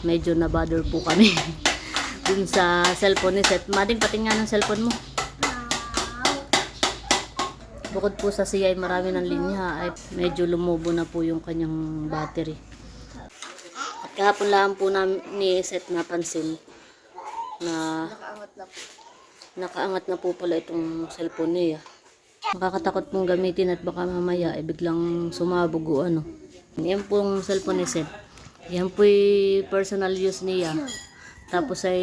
medyo na-bother po kami dun sa cellphone ni Seth. Mading, pating nga ng cellphone mo. Bukod po sa siya ay marami ng linya, ay medyo lumubo na po yung kanyang battery. At kahapon lang po ni Seth napansin na nakaangat na po pala itong cellphone niya. Makakatakot pong gamitin at baka mamaya ay biglang sumabog o ano. Yan pong cellphone ni Seth. Yan po'y personal use niya. Tapos ay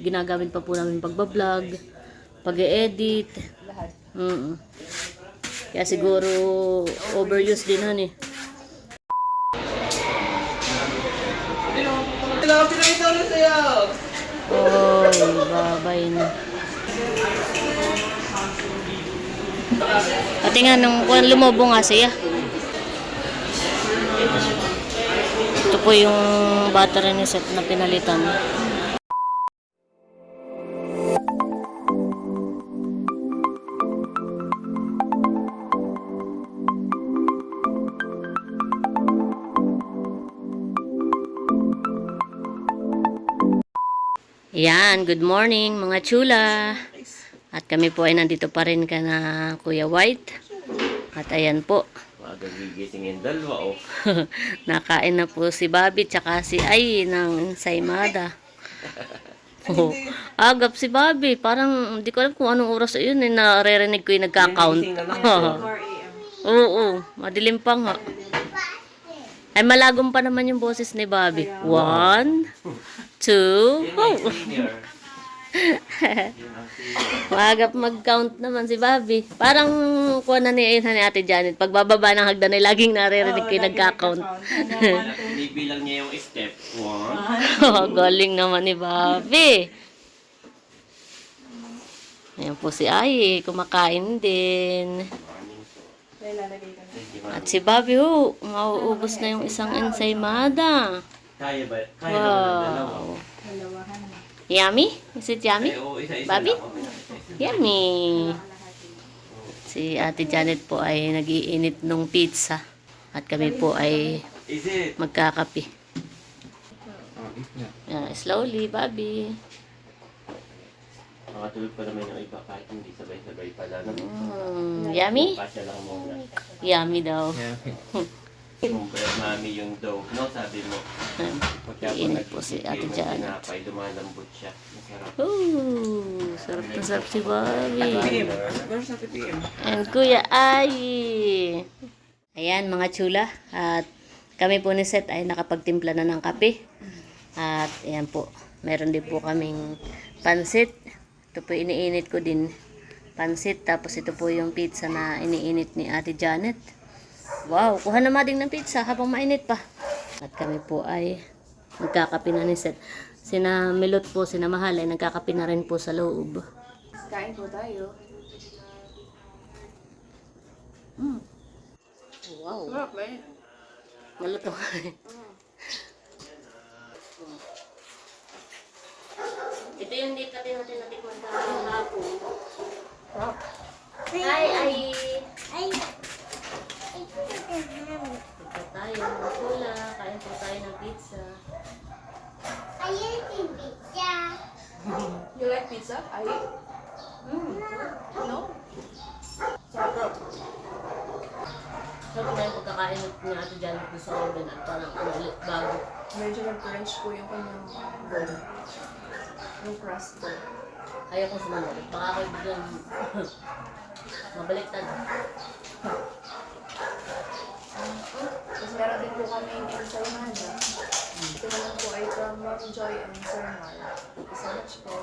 ginagamit pa po namin pagbablog, pag-e-edit. Kaya siguro overuse din han eh. Oy, babay na. Pati nga nung lumobo nga siya. Ito po yung battery ni Seth na pinalitan. Yan, good morning mga chula. At kami po ay nandito pa rin ka na Kuya White. At ayan po. Magagigising yung dalawa, oh. Nakain na po si Bobby tsaka si Ay ng ensaymada. Oh, agap si Bobby. Parang hindi ko alam kung anong oras yun. Naririnig ko yung nagka-count. Oo, madilim pa nga. Ay, malagom pa naman yung boses ni Bobby. 1, 2, Magap mag-count naman si Bobby. Parang kuha na ni Ate Janet. Pagbababa ng hagdan ay laging naririnig ko yung nagka-count. Bibilang niya yung step. 1. Galing naman ni Bobby. Ayan po si Ay, kumakain din. At si Bobby, mauubos na yung isang ensaymada. Kaya ba? Kaya ba ng dalawa? Yummy? Is it yummy? Isa-isa Bobby? lang ako. Yummy. Si Ate Janet po ay nag-iinit ng pizza. At kami po ay Is it? magkakape. Slowly, Bobby. Makatulog pa naman yung iba kahit hindi sabay-sabay pala. Yummy? Pasya lang muna. Yummy daw. Kumpare mami yung dough, no? Sabi mo. Iinit po si Ate Janet. Tinapay, lumalambot siya. Masarap. Sarap na sarap si Bobby. Where's Ate PM? And Kuya Ay. Ayan mga chula. At kami po ni Seth ay nakapagtimpla na ng kape. At ayan po. Meron din po kaming pansit. Ito po iniinit ko din. Pansit. Tapos ito po yung pizza na iniinit ni Ate Janet. Wow, kuha na mading ng pizza habang mainit pa. At kami po ay nagkakape na ni Seth. Sina Milot po, sina Mahal ay nagkakape na rin po sa loob. Kain po tayo. Wow. Sarap ba yun? Maluto. Ito yung dito natin natikman kahapon. Ay. Ito tayo ng pula. Kain po tayo ng pizza. You like pizza? No? Sarap. Sarap na yung pagkakain ni Ate Janet po sa oven at parang ulit bago. Medyo nag-crunch po yung kanyang bone. Yung crust po. Ayaw kong sumanod. Baka ako biglang mabaliktad. Tapos meron din po kami yung ensaymada. Ito naman po ay from Mom Joy and Sir Mar. Thank you so much po.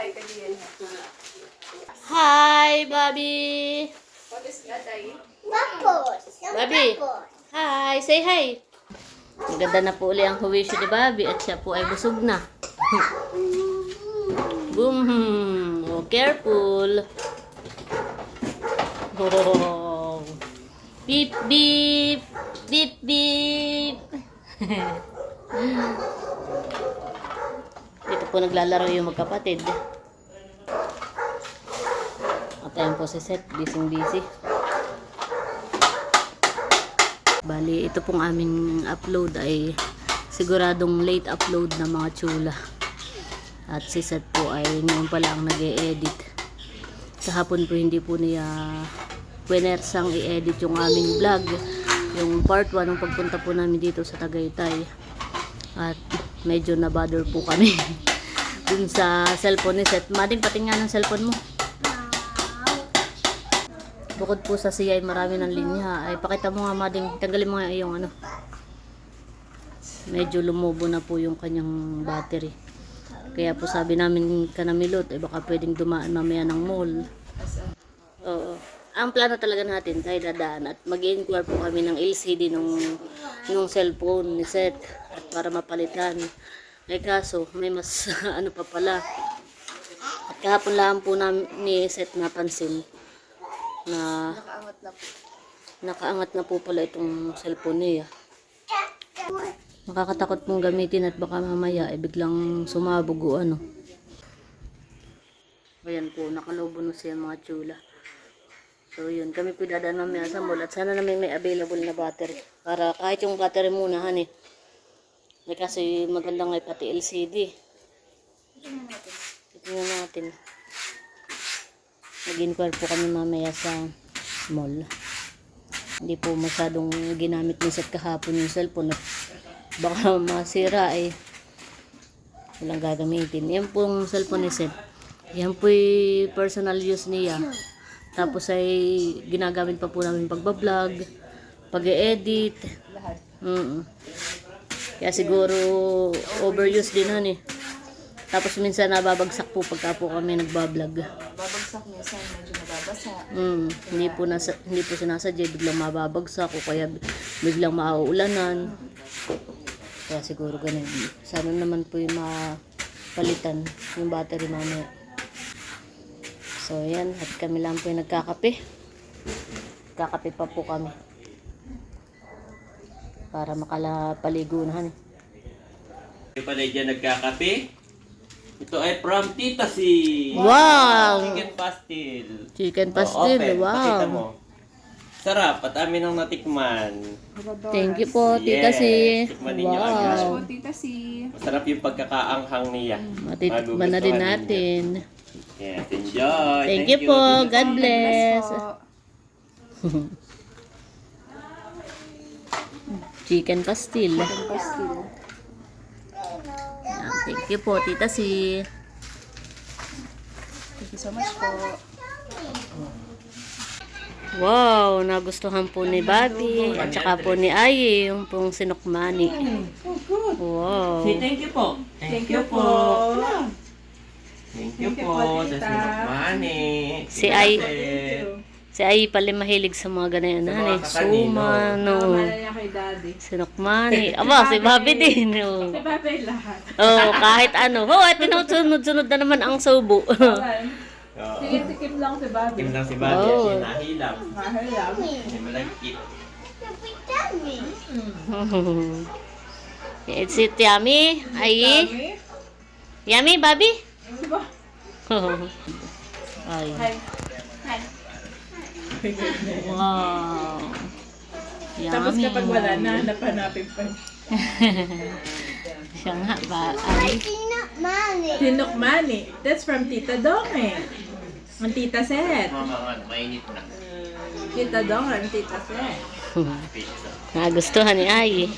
Hi, Kadian. Hi, Bobby! What is that, Ay? Bobby! Hi! Say hi! Maganda na po uli ang huwisyo ni Bobby at siya po ay busog na. Boom! Oh, careful! Oh. Beep, beep. Beep, beep. Dito po naglalaro yung magkapatid. At ayan po si Seth, busy. Bali, ito pong aming upload ay siguradong late upload na mga chula. At si Seth po ay ngayon pa lang nag-e-edit. Kahapon po hindi po niya pinersang i-edit yung aming vlog. Yung part 1 ng pagpunta po namin dito sa Tagaytay. At medyo na-bother po kami dun sa cellphone ni Seth. Mading, patingnan ng cellphone mo. Bukod po sa CI marami ng linya. Ay pakita mo nga, Mading, tanggalin mo nga yung ano. Medyo lumubo na po yung kanyang battery. Kaya po sabi namin kanamilot, baka pwedeng dumaan mamaya ng mall. Oo. Ang plano talaga natin tayo dadaan at mag-inquire po kami ng LCD nung cellphone ni Seth at para mapalitan. Ay kaso, may mas ano pa pala. At kahapon lang po ni Seth napansin na nakaangat na po pala itong cellphone niya. Nakakatakot pong gamitin at baka mamaya biglang sumabog o ano. Ayan po, nakalobo na siya mga chula. So yun, kami po dadaan mamaya sa mall at sana namin may available na battery. Para kahit yung battery muna, hani. Kasi maganda nga pati LCD. Tingnan natin. Mag-inquire po kami mamaya sa mall. Hindi po masyadong ginamit ni Seth kahapon yung cellphone. Baka masira walang gagamitin. Yan po yung cellphone ni Seth. Yan po yung personal use niya. Tapos ay ginagamit pa po namin pagbablog, pag-e-edit. Kaya siguro overuse din han Tapos minsan nababagsak po pagka po kami nagbablog. Babagsak minsan, medyo nababasa. Hindi po sinasadya, biglang mababagsak o kaya biglang mauulanan. Kaya siguro ganun. Sana naman po yung mapalitan yung battery mamaya. So yan, at kami lang po yung nagkakape. Kakape pa po kami. Para makalapaligo na Yung pala dyan nagkakape. Ito ay from Tita C. Wow! Chicken pastil. Chicken pastil, open. Pakita mo. wow! Sarap, at amin ang natikman. Thank you po, Tita C. Tikman ninyo agad. Wow! Tita C. Masarap yung pagkakaanghang niya. Matitikman na din Magugustuhan natin. ninyo. Yes, enjoy. Thank you po. God bless. Chicken pastil. Yan, thank you po, Tita C. Thank you so much po. Wow, nagustuhan po ni Bobby at saka po ni Ayi yung pong sinukmani. Wow. Say thank you po. Thank you po. Thank you po sa sinukmani. Si Ayi pala mahilig sa mga ganayan na Suma, no. Sinukmani. Aba, si Bobby din. No. Si Bobby lahat. Oh, kahit ano. Oh, at sunod-sunod na naman ang subo. Tikim lang si Bobby. Tikim lang si Bobby at siya nahilam. Mahilam. Hindi malagkit. It's it yummy, Ayi. Yummy, Bobby? Ay. Wow. Yummy. Tapos kapag wala na, hanap-hanapin pa. Siya nga ba? Ay. Tinukmani. That's from Tita Donge. Ang Tita Seth. Mama, mainit na. Tita Donge, ang Tita Seth. Pizza. Nagustuhan ni Ayi.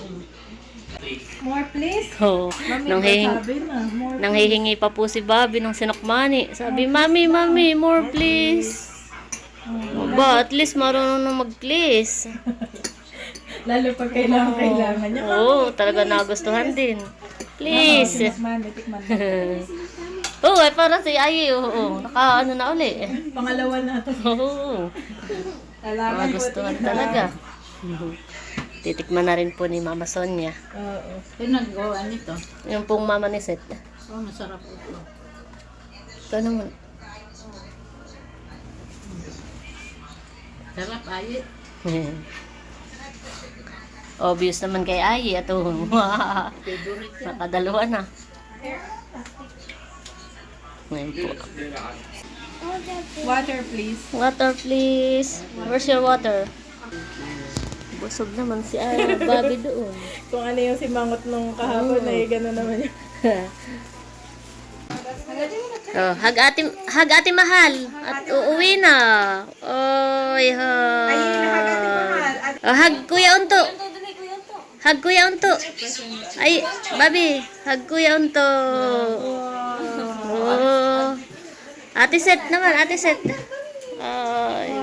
More please. Oh, nang hihingi pa po si Bobby ng sinukmani. Sabi, Mami, more please. Ba, at least marunong na mag-please. Lalo pag kailangan niya. Oo, talaga nagustuhan din. Please. Tikman. Oo, ay para si Ayi. Oo, naka ano na uli. Pangalawa na ito. Oo, nagustuhan talaga. Titikman na rin po ni Mama Sonia. Oo. Pinagawa nito. Yung pong mama ni Seth. Oh, masarap ito. Ito naman. Sarap, ayit. Obvious naman kay Ayi. Ito. Favorite yan. Nakadalawa na. Ngayon po. Water, please. Water, please. Where's your water? Busog naman si Bobby doon. Kung ano yung simangot nung kahapon, ay gano'n naman yun. Oh, hag ate mahal. At uuwi na. Oy, hag. Oh, hag Kuya Unto. Hag Kuya Unto. Ay, Bobby, hag Kuya Unto. Oh. Ate Set naman, Ate Set. Ay.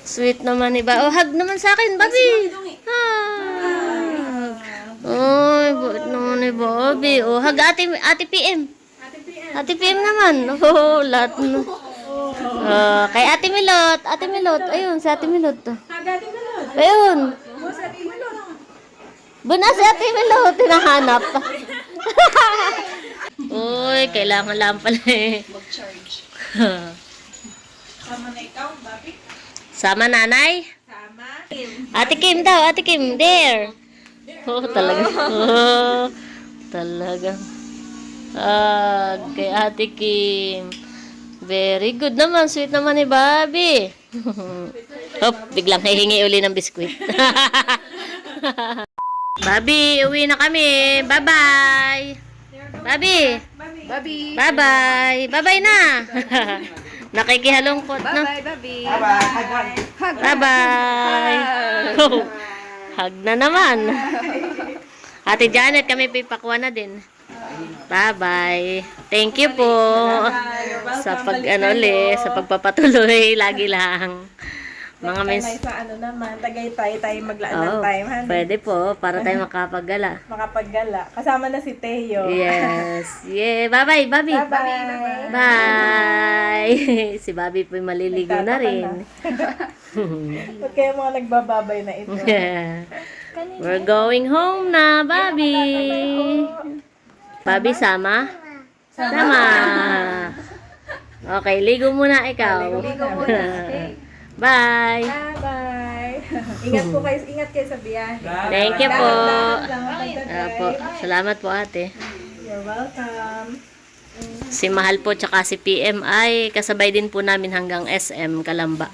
Sweet naman iba. Oh, hug naman sa akin, Bobby. Hug. Oy, buot naman ni Bobby. Oh, hug ate PM. Ate PM naman. Oh, lahat na. Kay Ate Milot. Ate Milot. Ayun, si Ate Milot. Ayun. Buna si Ate Milot. Tinahanap. Uy, kailangan lang pala eh. Mag-charge. Sama na ikaw, Bobby? Sama nanay? Sama. Ate Kim daw, Ate Kim. There. Oh, talaga. Oh, talaga. Kay Ate Kim. Very good naman. Sweet naman ni Bobby. Hop, biglang hihingi uli ng biskwit. Bobby, uwi na kami. Bye-bye. Bobby. Bobby. Bye-bye. Bye-bye na. Nakikihalongkot na. Bye, Bobby. Bye-bye. Oh, hug na naman. Ate Janet, kami pipakuha na din. Bye-bye. Thank you po. Sa sa pagpapatuloy. Lagi lang. Mga Sa ano naman, Tagaytay, tayo maglaan ng time. pwede po. Para tayo makapagala. Makapaggala. Kasama na si Teo. Yes. Yeah. Bye-bye, Bobby. Bye-bye. Bye. Si Bobby po maliligo na rin. Ba't kaya mga nagbababay na ito? Yeah. We're going home na, Bobby. Bobby, sama? Sama. Okay, ligo muna ikaw. Ligo muna. Bye. Bye-bye. Ingat kayo sa biyahe. Thank you po. Dahan-dahan Po. Salamat po, ate. You're welcome. Si Mahal po tsaka si PM ay kasabay din po namin hanggang SM Kalamba.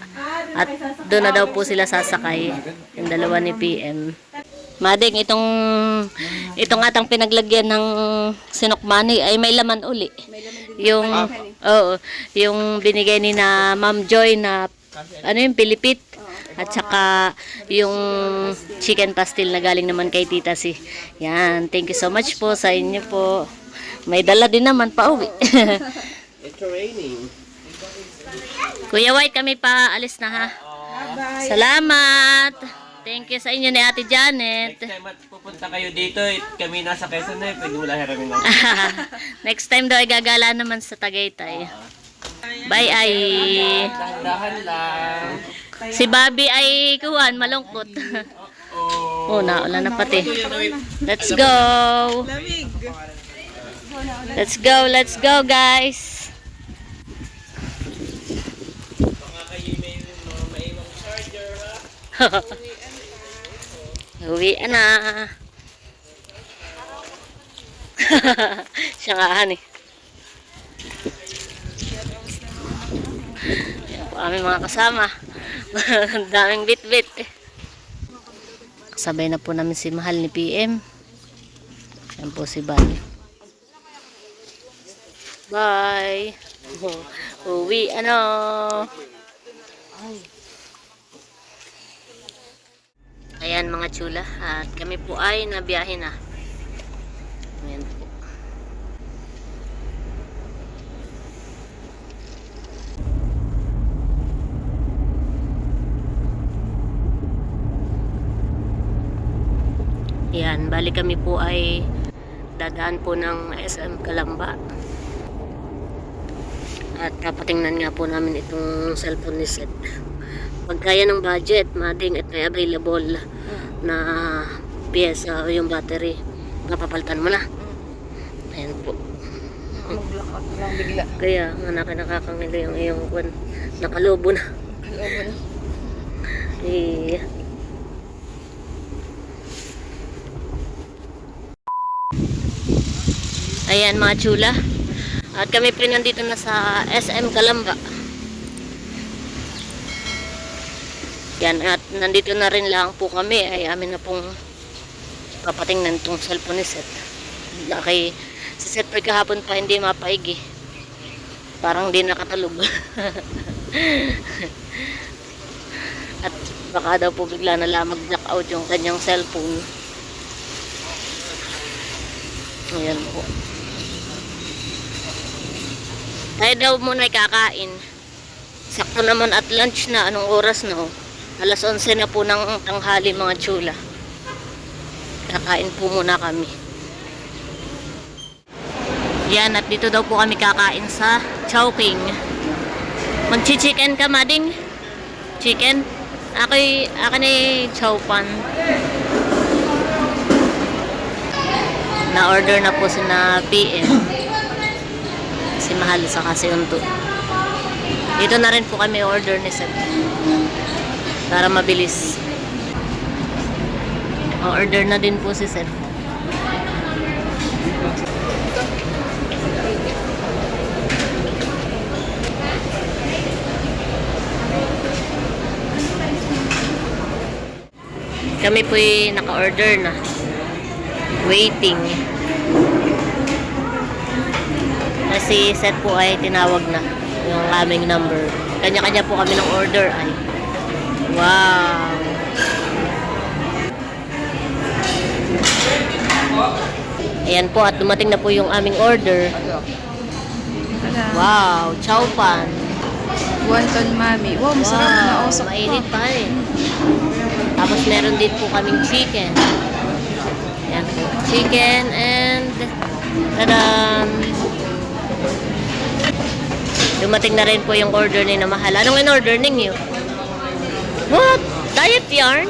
At doon na daw po sila sasakay. Yung dalawa ni PM. Mading, itong atang pinaglagyan ng sinukmani ay may laman uli. Yung, yung binigay ni na Ma'am Joy na, yung Pilipit. At saka, yung chicken pastil na galing naman kay Tita Si. Yan, thank you so much po sa inyo po. May dala din naman pa uwi. It's raining. Kuya White, kami pa alis na ha. Salamat. Thank you sa inyo ni Ate Janet. Next time at pupunta kayo dito, kami nasa Quezon na, pwede mo lang hiramin lang. Next time daw ay gagala naman sa Tagaytay. Bye ay. Dahan lang. Si Bobby ay kuwan, malungkot. Oh, naulan na pati. Let's go. Let's go guys. Uwi na. Siya nga han eh. Yan po aming mga kasama. Ang daming bit-bit eh. Kasabay na po namin si Mahal ni PM. Yan po si Bani. Bye. Uwi ano. Ayan mga chula. At kami po ay nabiyahe na. Ayan po. Ayan, bali kami po ay dadaan po ng SM Kalamba. At kapatingnan nga po namin itong cellphone ni Seth. Pagkaya ng budget, mading at may available na pyesa o yung battery, napapalitan mo na. Ayan po. Maglakot lang bigla. Kaya nga nakakangilo yung iyong nakalobo na. Eh. Ayan mga chula. At kami po nandito na sa SM Calamba. Yan, at nandito na rin lang po kami. Ay amin na pong papatingnan itong cellphone ni Seth. Kay si Seth po kahapon pa hindi mapaigi. Parang di nakatulog. At baka daw po bigla na lang mag-black out yung kanyang cellphone. Ayan po. Tayo daw muna ay kakain. Sakto naman at lunch na. Anong oras na? Alas 11 na po ng tanghali mga chula. Kakain po muna kami. Yan, at dito daw po kami kakain sa Chowking. Magchi-chicken ka, Mading? Chicken? Akin ay Chowpan. Na-order na po sina PM. Si Mahal sa kasi Unto. Dito na rin po kami order ni Seth. Para mabilis. O-order na din po si Seth. Kami po'y naka-order na. Waiting. Kasi Seth po ay tinawag na yung aming number. Kanya-kanya po kami ng order ay. Wow! Ayan po at dumating na po yung aming order. Wow! Chowpan. Wonton mami. Wow, masarap na. Wow! Mainit pa eh. Tapos meron din po kaming chicken. Ayan po. Chicken and tadam! Dumating na rin po yung order ni na Mahal. Anong in-order ninyo? What? Diet yarn?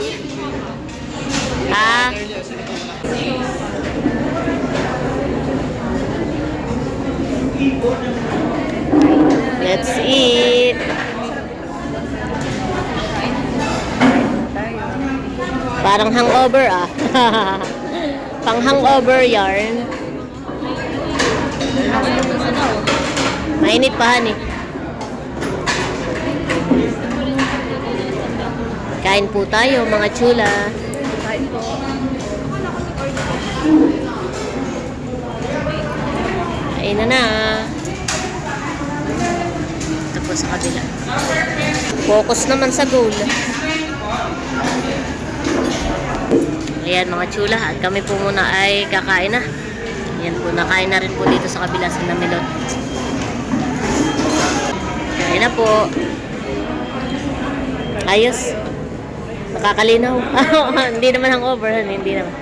Ah. Let's eat. Parang hangover ah. Pang hangover yarn. Mainit pa hani. Kain po tayo mga chula. Kain po. Kain na. Ito po sa kabila. Focus naman sa goal. Ayan mga chula. At kami po muna ay kakain na. Ayan po, nakain na rin po dito sa kabila sa Namilot. Kain na po. Ayos. Nakakalinaw. Hindi naman hangover. Hindi naman.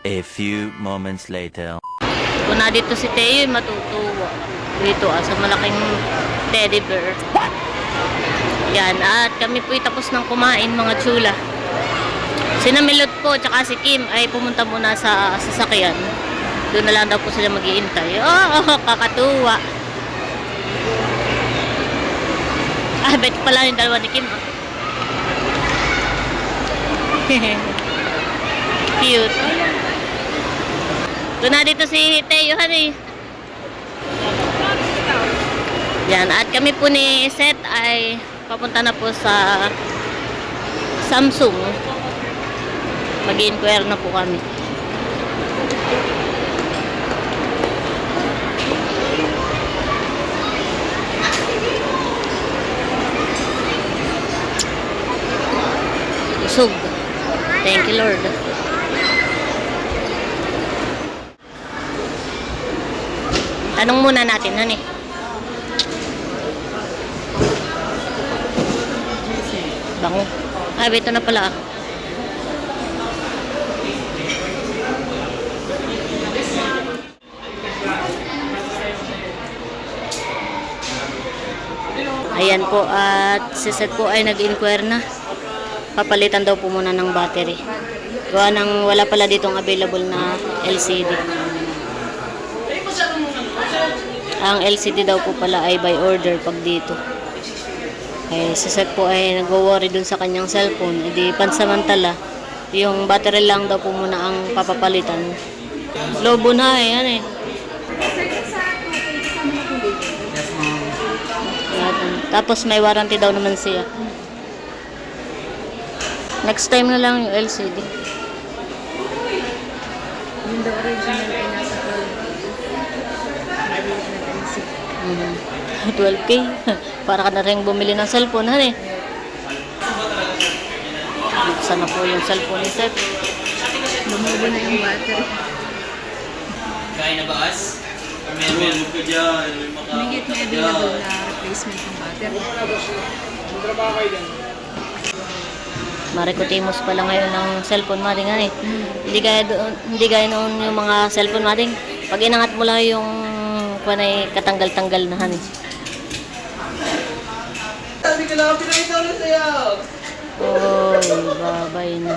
A few moments later. Kung na dito si Teo, matutuwa. Dito sa malaking teddy bear. Yan. At kami po tapos ng kumain mga chula. Si Namilot po, tsaka si Kim ay pumunta muna sa sasakyan. Doon na lang daw po sila mag-iintay. Oh, kakatuwa. Ah, bet pala yung dalawa ni Kim. Cute. Doon na dito si Teo, honey. Yan, at kami po ni Seth ay papunta na po sa Samsung. Mag-inquire na po kami. Usog. Thank you, Lord. Tanong muna natin, honey. Bango. Ah, ito na pala. Ayan po, at si Seth po ay nag-inquire na. Papalitan daw po muna ng battery. Gawa nang wala pala ditong available na LCD. Ang LCD daw po pala ay by order pag dito. Eh, si Seth po ay nag-worry dun sa kanyang cellphone. E di pansamantala, yung battery lang daw po muna ang papapalitan. Lobo na eh, yan eh. Tapos may warranty daw naman siya. Next time na lang yung LCD. Yung the original ay nasa 12K. Para ka na rin bumili ng cellphone, han eh. Buksan na po yung cellphone ni Seth. Lumubo na yung battery. Kaya na ba as? Meron ka dyan. Higit na available na replacement ng battery. Marikotimos pala ngayon ng cellphone mading, han eh. Hindi gaya noon yung mga cellphone mading. Pag inangat mo lang yung panay katanggal-tanggal na, han eh. Sabi ka lang, pinakita ko na sa'yo. Oy, babay na.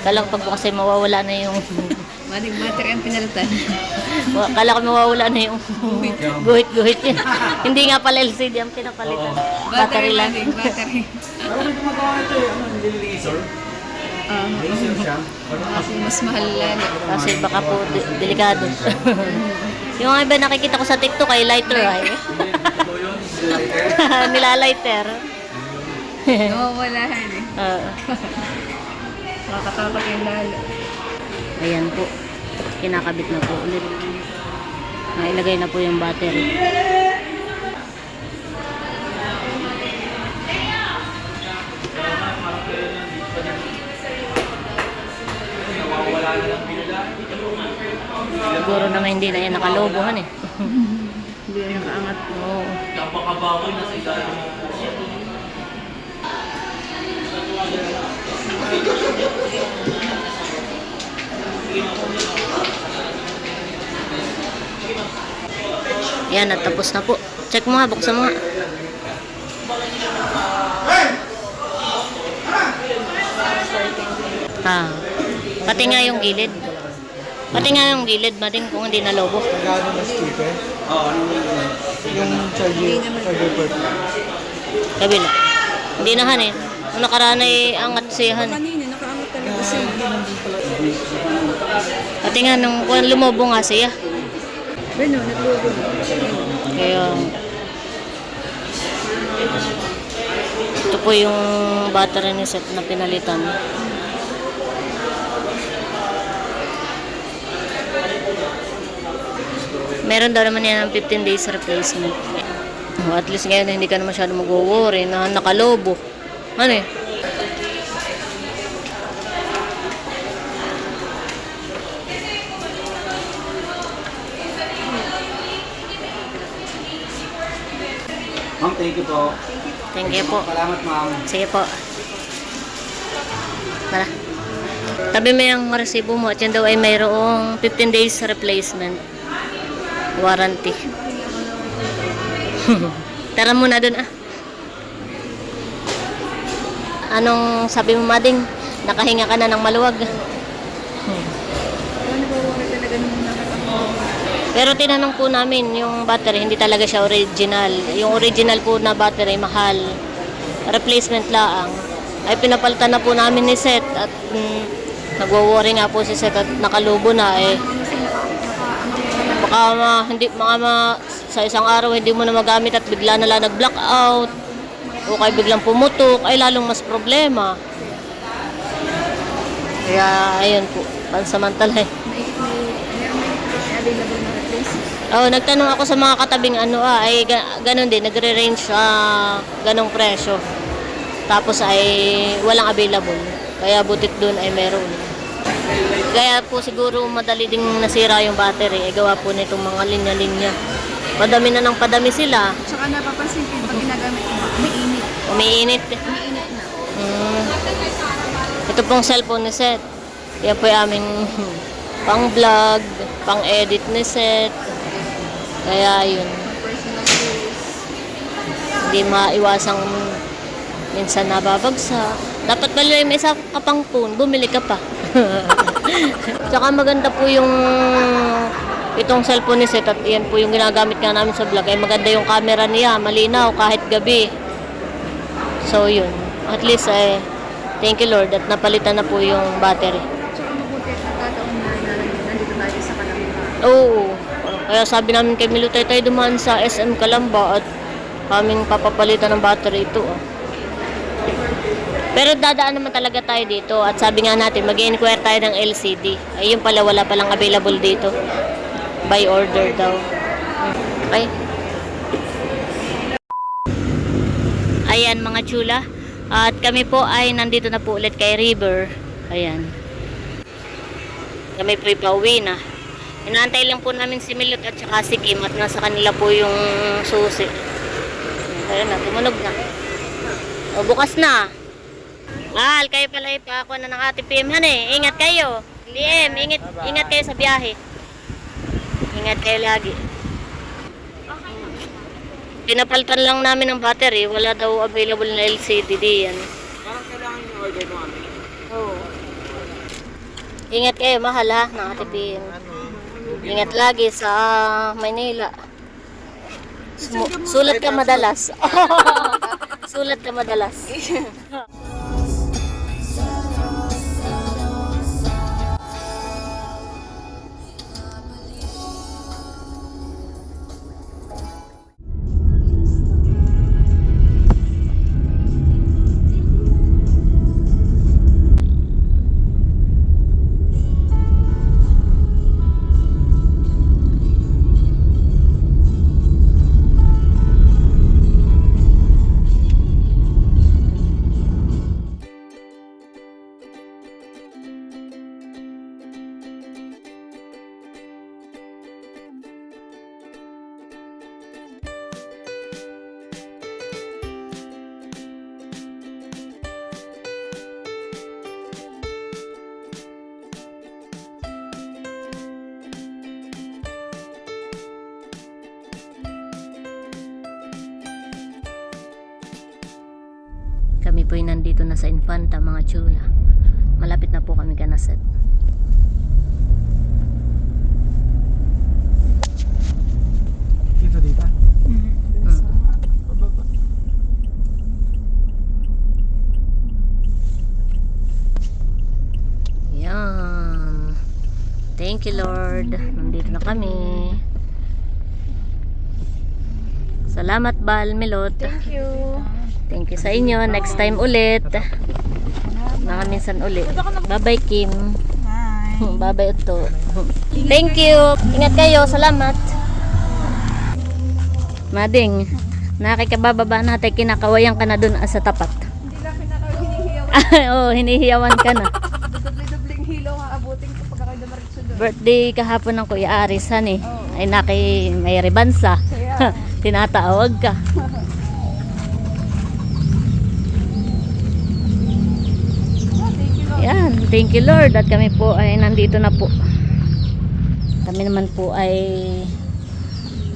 Kala ko pagbukas ay mawawala na yung Maring battery ang pinalitan. kala ko mawawala na yung guhit-guhit yun. Hindi nga pala LCD ang pinapalitan. Battery lang. Battery. Kasi mas mahal lalo. Kasi baka po delikado. Yung iba nakikita ko sa TikTok ay lighter ay. Nilalighter. Nawawalahan eh. Makakatakot yung lalo. Ayan po. Kinakabit na po ulit. Nailagay na po yung battery. Siguro naman hindi na yan nakalobohan eh. Hindi na nakaangat. Oo. Napakabawi na sa ilalim. Yan, at tapos na po. Check mo nga, buksan mo nga. Ah, pati nga yung gilid. Pati nga yung gilid, mading kung hindi nalobo. Nagano na sticker? Oo, ano yun? Yung charger port. Kabila. Hindi na han eh. Nung nakaraan ay angat siya han eh. Kanina, nakaangat talaga siya. Pati nga nung lumobo nga siya. Bueno, naglogo na. Kaya ito po yung battery ni Seth na pinalitan. Meron daw naman yan ng 15 days replacement. At least ngayon hindi ka na masyado mag-worry na nakalobo. Ano eh? Ma'am, thank you po. Thank you po. Salamat, ma'am. Sige po. Tara. Tabi mo yung resibo mo at yan daw ay mayroong 15 days replacement warranty. Tara muna dun ah. Anong sabi mo, mading? Nakahinga ka na ng maluwag. Ano ba talaga nung nakakapag? Pero tinanong po namin yung battery, hindi talaga siya original. Yung original po na battery, mahal. Replacement laang. Ay pinapalitan na po namin ni Seth at nagwo-worry nga po si Seth at nakalubo na eh. Baka sa isang araw hindi mo na magamit at bigla na lang nag-blackout o kaya biglang pumutok ay lalong mas problema. Kaya ayun po, pansamantala eh. May available na replacement. Oh, nagtanong ako sa mga katabing ay ganun din, nagre-range ganong presyo. Tapos ay walang available. Kaya butit doon ay meron. Kaya po siguro madali ding nasira yung battery. Gawa po nitong mga linya-linya. Padami na ng padami sila. Tsaka napapansin ko pag ginagamit mo, mainit. Umiinit. Mainit na. Ito pong cellphone ni Seth. Yan po yung aming pang-vlog, pang-edit ni Seth. Kaya yun. Personal space. Hindi maiwasang minsan nababagsak. Dapat pala may isa ka pang phone, bumili ka pa. Tsaka maganda po yung itong cellphone ni Seth at yan po yung ginagamit nga namin sa vlog. Ay maganda yung camera niya, malinaw kahit gabi. So yun, at least thank you Lord at napalitan na po yung battery. Tsaka mabuti at nagkataon na nandito tayo sa Kalamba. Oo, kaya sabi namin kay Milo tayo dumaan sa SM Kalamba at kaming papapalitan ng battery ito. Pero dadaan naman talaga tayo dito at sabi nga natin mag-inquire tayo ng LCD. Ay yun pala wala palang available dito. By order daw. Okay. Ayan mga chula. At kami po ay nandito na po ulit kay River. Ayan. Kami po pauwi na. Inaantay lang po namin si Milot at saka si Kim at nasa kanila po yung susi. Ayan na, tumunog na. O bukas na. Kayo pala ipakuha na ng Ate PM Ingat kayo. Liam, ingat kayo sa biyahe. Ingat kayo lagi. Pinapalitan lang namin ng battery. Wala daw available na LCD diyan. Parang kailangan yung order mo kami. Oo. Ingat kayo, mahal ha, ng Ate PM. Ingat lagi sa Maynila. Sulat ka madalas. Sulat ka madalas. Kami po nandito na sa Infanta mga chula. Malapit na po kami kanaset. Dito. Pababa. Yan. Thank you Lord. Nandito na kami. Salamat Bal Milot. Thank you. Thank you sa inyo. Next time ulit. Mga minsan ulit. Bye-bye Kim. Bye. Bye-bye Uto. Thank you. Ingat kayo. Salamat. Mading, nakikabababa natin, kinakawayan ka na dun sa tapat. Hindi lang hinihiyawan. Oo, hinihiyawan ka na. Dubling hilo nga abutin ko pagka kayo dumaritso doon. Birthday kahapon ng Kuya Arisan eh. Oo. Ay may rebansa. Kaya. Tinatawag ka. Thank you Lord. Yan, thank you Lord. At kami po ay nandito na po. Kami naman po ay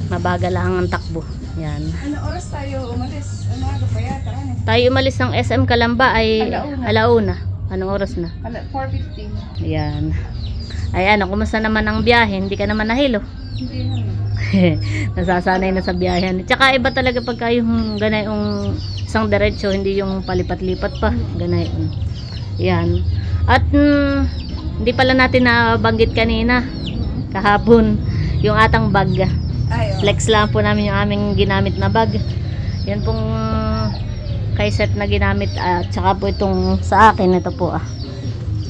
mabagal lang ang takbo. Yan. Ano oras tayo umalis? Ano aga pa yata? Ano? Tayo umalis ng SM Kalamba ay alauna. Anong oras na? 4:15. Yan. Ayan, kumusta naman ang biyahe? Hindi ka naman nahilo. Hindi naman. Nasasanay na sa biyahe. Tsaka iba talaga pagka yung ganay yung isang diretso, hindi yung palipat-lipat pa. Ganay. Yan. At hindi pala natin nabanggit kanina kahapon yung atang bag. Ay, oh. Flex lang po namin yung aming ginamit na bag. Yan pong kay Seth na ginamit at saka po itong sa akin ito po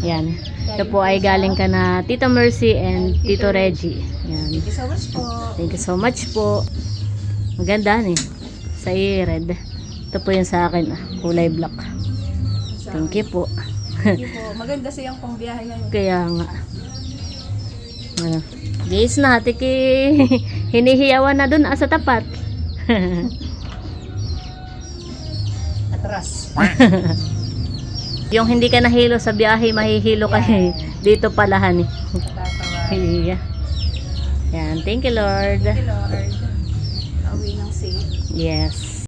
Yan. Ito po ay galing ka na Tita Mercy and Tito Reggie. Yan. Thank you so much po. Thank you so much po. Maganda sa red. Ito po yung sa akin kulay black. Thank you po. Thank you po. Maganda siyang pangbiyahe ngayon. Kaya nga. Ano? Bis na, tiki. Hinihiyawan na dun sa tapat. Atras. Yung hindi ka nahilo sa biyahe, mahihilo ka dito palahan eh. Tatawa. Yeah. Yan, thank you Lord. Thank you, Lord. Nauwi ng safe. Yes.